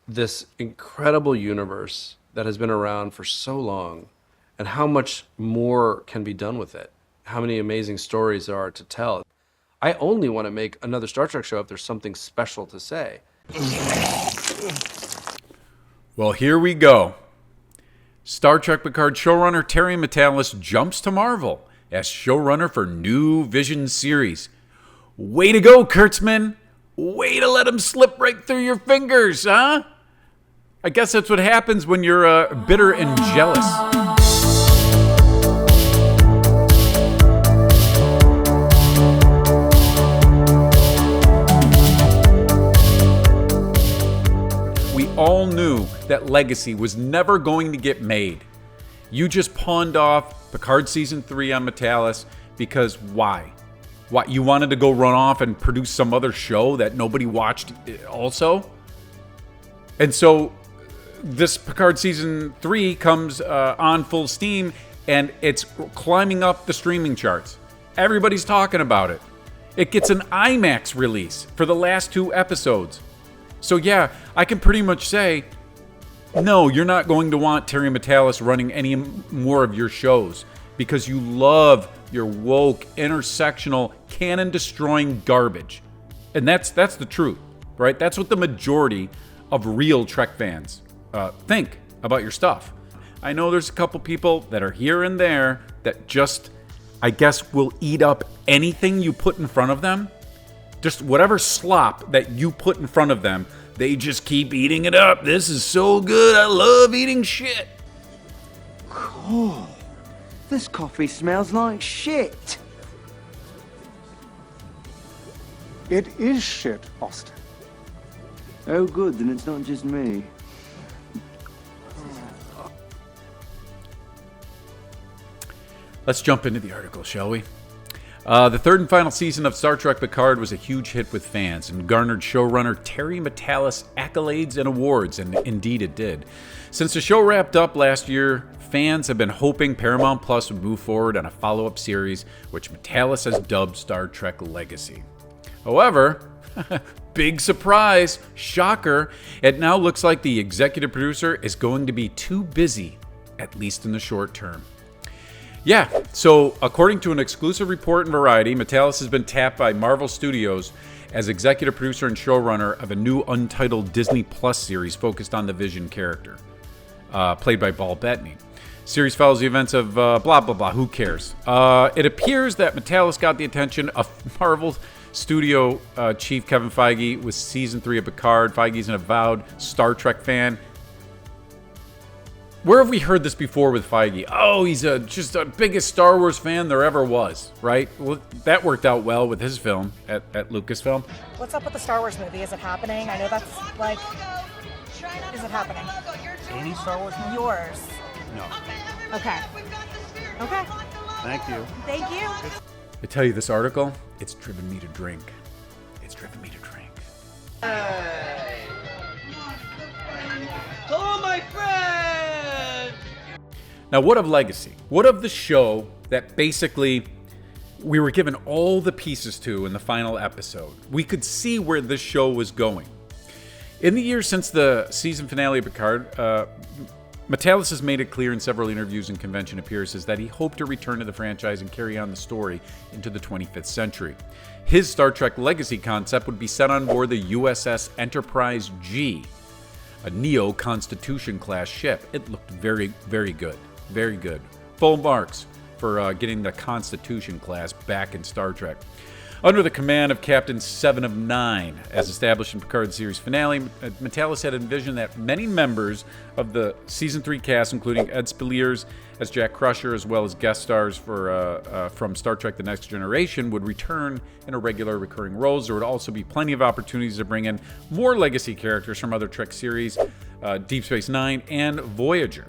this incredible universe that has been around for so long, and how much more can be done with it. How many amazing stories there are to tell. I only want to make another Star Trek show if there's something special to say. Well, here we go. Star Trek Picard showrunner Terry Matalas jumps to Marvel as showrunner for new Vision series. Way to go, Kurtzman! Way to let him slip right through your fingers, huh? I guess that's what happens when you're bitter and jealous. We all knew that Legacy was never going to get made. You just pawned off Picard Season 3 on Matalas because why? What, you wanted to go run off and produce some other show that nobody watched also? And so this Picard Season 3 comes on full steam, and it's climbing up the streaming charts. Everybody's talking about it. It gets an IMAX release for the last 2 episodes. So yeah, I can pretty much say, no, you're not going to want Terry Matalas running any more of your shows because you love your woke, intersectional, canon-destroying garbage. And that's the truth, right? That's what the majority of real Trek fans think about your stuff. I know there's a couple people that are here and there that just, I guess, will eat up anything you put in front of them. Just whatever slop that you put in front of them, they just keep eating it up. This is so good. I love eating shit. Cool. This coffee smells like shit. It is shit, Austin. Oh, good. Then it's not just me. Let's jump into the article, shall we? The third and final season of Star Trek Picard was a huge hit with fans and garnered showrunner Terry Matalas accolades and awards, and indeed it did. Since the show wrapped up last year, fans have been hoping Paramount Plus would move forward on a follow-up series, which Matalas has dubbed Star Trek Legacy. However, big surprise, shocker, it now looks like the executive producer is going to be too busy, at least in the short term. Yeah, so according to an exclusive report in Variety, Matalas has been tapped by Marvel Studios as executive producer and showrunner of a new untitled Disney Plus series focused on the Vision character, played by Paul Bettany. Series follows the events of blah, blah, blah, who cares? It appears that Matalas got the attention of Marvel Studio chief Kevin Feige with Season 3 of Picard. Feige's an avowed Star Trek fan. Where have we heard this before with Feige? Oh, he's just the biggest Star Wars fan there ever was, right? Well, that worked out well with his film at Lucasfilm. What's up with the Star Wars movie? Is it happening? I know that's like... Is it happening? Any Star Wars movie? Yours. No. Okay. Okay. Thank you. Thank you. I tell you, this article, it's driven me to drink. It's driven me to drink. Hello, my friend! Now, what of Legacy? What of the show that basically we were given all the pieces to in the final episode? We could see where this show was going. In the years since the season finale of Picard, Matalas has made it clear in several interviews and convention appearances that he hoped to return to the franchise and carry on the story into the 25th century. His Star Trek Legacy concept would be set on board the USS Enterprise G, a Neo-Constitution class ship. It looked very, very good. Very good. Full marks for getting the Constitution class back in Star Trek. Under the command of Captain Seven of Nine, as established in Picard's series finale, Matalas had envisioned that many members of the Season 3 cast, including Ed Speleers as Jack Crusher, as well as guest stars from Star Trek The Next Generation, would return in regular recurring roles. There would also be plenty of opportunities to bring in more legacy characters from other Trek series, Deep Space Nine and Voyager.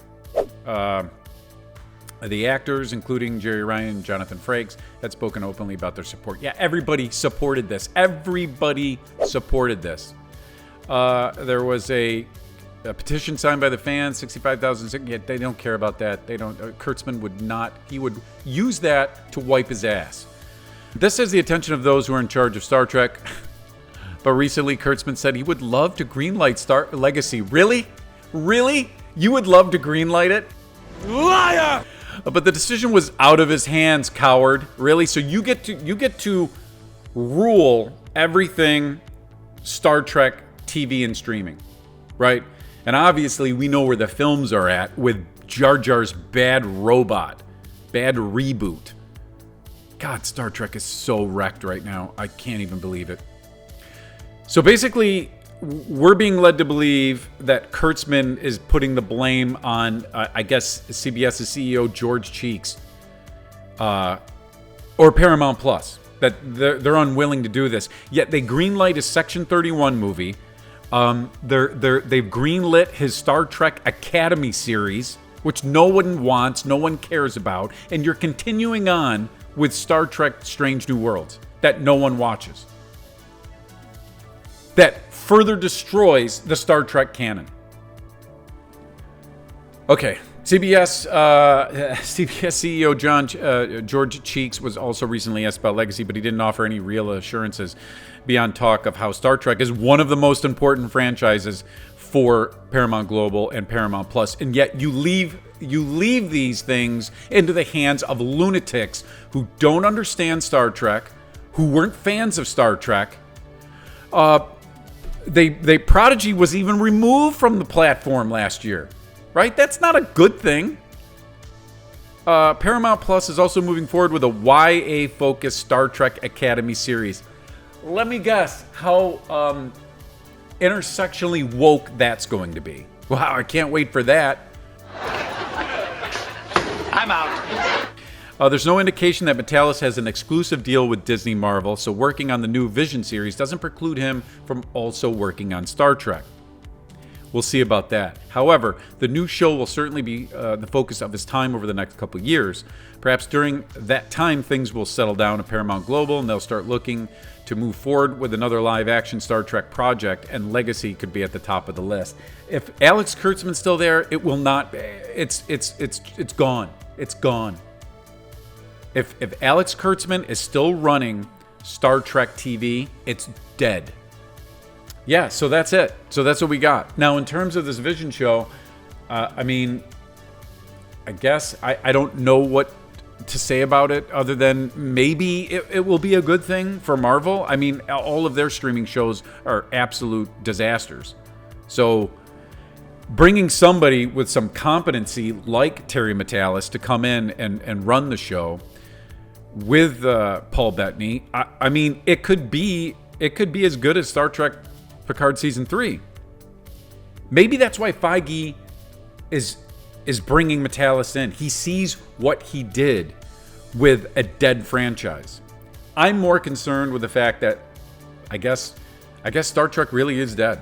The actors, including Jerry Ryan and Jonathan Frakes, had spoken openly about their support. Yeah, everybody supported this. Everybody supported this. There was a petition signed by the fans, 65,000. Yeah, they don't care about that. They don't. Kurtzman would not. He would use that to wipe his ass. This has the attention of those who are in charge of Star Trek. But recently, Kurtzman said he would love to greenlight Star Legacy. Really? Really? You would love to greenlight it? Liar! But the decision was out of his hands, coward. Really? So you get to rule everything Star Trek TV and streaming, right? And obviously, we know where the films are at with Jar Jar's bad robot, bad reboot. God, Star Trek is so wrecked right now. I can't even believe it. So basically, we're being led to believe that Kurtzman is putting the blame on, I guess, CBS's CEO George Cheeks, or Paramount Plus. That they're unwilling to do this. Yet they greenlight his Section 31 movie. They've greenlit his Star Trek Academy series, which no one wants, no one cares about, and you're continuing on with Star Trek Strange New Worlds that no one watches. That further destroys the Star Trek canon. Okay, CBS CEO George Cheeks was also recently asked about Legacy, but he didn't offer any real assurances beyond talk of how Star Trek is one of the most important franchises for Paramount Global and Paramount Plus, and yet you leave these things into the hands of lunatics who don't understand Star Trek, who weren't fans of Star Trek. Prodigy was even removed from the platform last year, right? That's not a good thing. Paramount Plus is also moving forward with a YA-focused Star Trek Academy series. Let me guess how intersectionally woke that's going to be. Wow, I can't wait for that. I'm out. There's no indication that Matalas has an exclusive deal with Disney Marvel, so working on the new Vision series doesn't preclude him from also working on Star Trek. We'll see about that. However, the new show will certainly be the focus of his time over the next couple of years. Perhaps during that time, things will settle down at Paramount Global, and they'll start looking to move forward with another live-action Star Trek project, and Legacy could be at the top of the list. If Alex Kurtzman's still there, it will not. It's gone. It's gone. If Alex Kurtzman is still running Star Trek TV, it's dead. Yeah, so that's it. So that's what we got. Now, in terms of this Vision show, I mean, I guess I don't know what to say about it other than maybe it will be a good thing for Marvel. I mean, all of their streaming shows are absolute disasters. So bringing somebody with some competency like Terry Matalas to come in and run the show with Paul Bettany, I mean, it could be as good as Star Trek Picard Season 3. Maybe that's why Feige is bringing Matalas in. He sees what he did with a dead franchise. I'm more concerned with the fact that I guess Star Trek really is dead.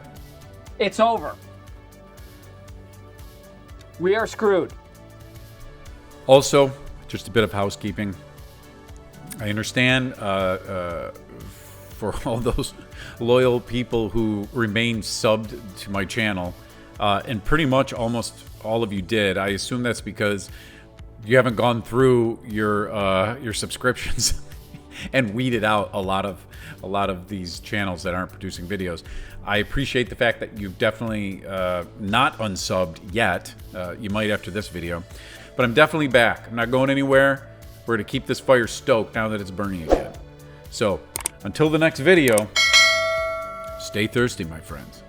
It's over. We are screwed. Also, just a bit of housekeeping. I understand for all those loyal people who remain subbed to my channel, and pretty much almost all of you did. I assume that's because you haven't gone through your subscriptions and weeded out a lot of these channels that aren't producing videos. I appreciate the fact that you've definitely not unsubbed yet. You might after this video, but I'm definitely back. I'm not going anywhere. We're going to keep this fire stoked now that it's burning again. So, until the next video, stay thirsty, my friends.